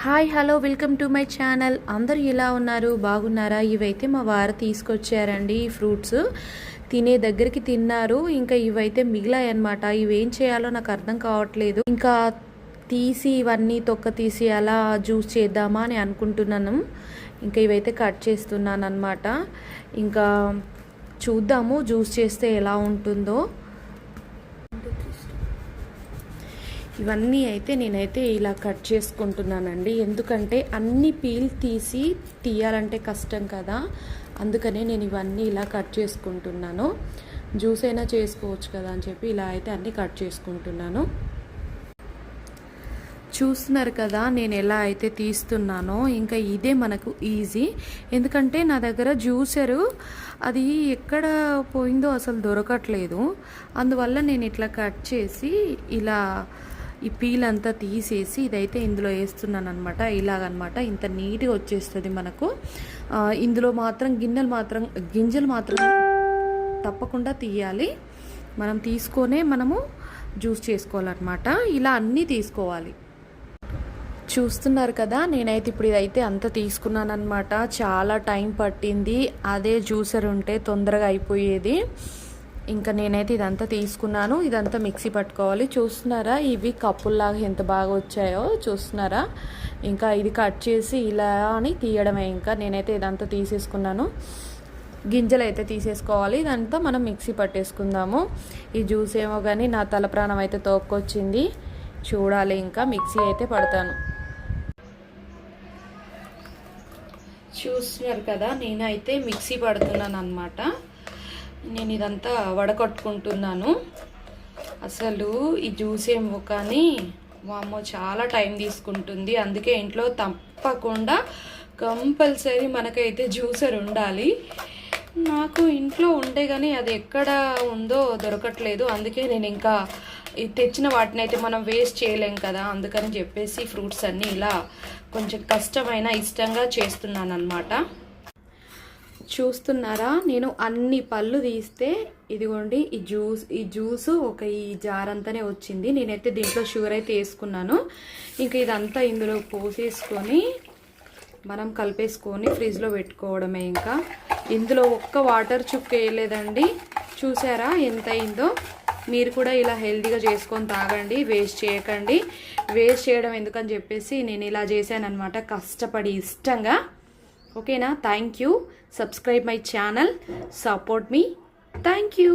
Hi hello welcome to my channel. అందరూ ఎలా ఉన్నారు? బాగున్నారా? ఇవైతే మా వారు తీసుకొచ్చారండి. ఈ ఫ్రూట్స్ తినే దగ్గరికి తిన్నారు. ఇంకా ఇవైతే మిగిలాయి అన్నమాట. ఇవేం చేయాలో నాకు అర్థం కావట్లేదు. ఇంకా తీసి ఇవన్నీ తొక్క తీసి అలా జ్యూస్ చేద్దామా అని అనుకుంటున్నాను. ఇంకా ఇవైతే కట్ చేస్తున్నాను అన్నమాట. ఇంకా చూద్దాము జ్యూస్ చేస్తే ఎలా ఉంటుందో. ఇవన్నీ అయితే నేనైతే ఇలా కట్ చేసుకుంటున్నానండి. ఎందుకంటే అన్ని పీల్ తీసి తీయాలంటే కష్టం కదా, అందుకనే నేను ఇవన్నీ ఇలా కట్ చేసుకుంటున్నాను. జ్యూస్ అయినా చేసుకోవచ్చు కదా అని చెప్పి ఇలా అయితే అన్నీ కట్ చేసుకుంటున్నాను. చూస్తున్నారు కదా నేను ఎలా అయితే తీస్తున్నానో. ఇంకా ఇదే మనకు ఈజీ, ఎందుకంటే నా దగ్గర జ్యూసరు అది ఎక్కడ పోయిందో అసలు దొరకట్లేదు. అందువల్ల నేను ఇట్లా కట్ చేసి ఇలా ఈ పీల్ అంతా తీసేసి ఇదైతే ఇందులో వేస్తున్నాను అనమాట. ఇలాగనమాట ఇంత నీట్గా వచ్చేస్తుంది మనకు. ఇందులో మాత్రం గింజలు మాత్రం తప్పకుండా తీయాలి. మనం తీసుకొనే మనము జ్యూస్ చేసుకోవాలన్నమాట. ఇలా అన్నీ తీసుకోవాలి. చూస్తున్నారు కదా నేనైతే ఇప్పుడు ఇదైతే అంత తీసుకున్నాను అనమాట. చాలా టైం పట్టింది. అదే జ్యూసర్ ఉంటే తొందరగా అయిపోయేది. ఇంకా నేనైతే ఇదంతా తీసుకున్నాను. ఇదంతా మిక్సీ పట్టుకోవాలి. చూస్తున్నారా ఇవి కప్పుల్లాగా ఎంత బాగా వచ్చాయో చూస్తున్నారా. ఇంకా ఇది కట్ చేసి ఇలా అని తీయడమే. ఇంకా నేనైతే ఇదంతా తీసేసుకున్నాను. గింజలు అయితే తీసేసుకోవాలి. ఇదంతా మనం మిక్సీ పట్టేసుకుందాము. ఈ జ్యూస్ ఏమో కానీ నా తల ప్రాణం అయితే తోక్కొచ్చింది. చూడాలి, ఇంకా మిక్సీ అయితే పడతాను. చూస్తున్నారు కదా నేనైతే మిక్సీ పడుతున్నాను అన్నమాట. నేను ఇదంతా వడకట్టుకుంటున్నాను. అసలు ఈ జ్యూస్ ఏమో కానీ వామ్మో చాలా టైం తీసుకుంటుంది. అందుకే ఇంట్లో తప్పకుండా కంపల్సరీ మనకైతే జ్యూసర్ ఉండాలి. నాకు ఇంట్లో ఉండే కానీ అది ఎక్కడ ఉందో దొరకట్లేదు. అందుకే నేను ఇంకా తెచ్చిన వాటిని అయితే మనం వేస్ట్ చేయలేం కదా, అందుకని చెప్పేసి ఫ్రూట్స్ అన్నీ ఇలా కొంచెం కష్టమైన ఇష్టంగా చేస్తున్నాను అన్నమాట. చూస్తున్నారా నేను అన్ని పళ్ళు తీస్తే ఇదిగోండి ఈ జ్యూస్ ఒక ఈ జార్ అంతానే వచ్చింది. నేనైతే దీంట్లో షుగర్ అయితే వేసుకున్నాను. ఇంకా ఇదంతా ఇందులో పోసేసుకొని మనం కలిపేసుకొని ఫ్రిడ్జ్లో పెట్టుకోవడమే. ఇంకా ఇందులో ఒక్క వాటర్ చుక్క వేయలేదండి. చూసారా ఎంత అయిందో. మీరు కూడా ఇలా హెల్తీగా చేసుకొని తాగండి, వేస్ట్ చేయకండి. వేస్ట్ చేయడం ఎందుకని చెప్పేసి నేను ఇలా చేశాను అనమాట, కష్టపడి ఇష్టంగా. ఓకేనా? Thank you. Subscribe my channel, support me. Thank you.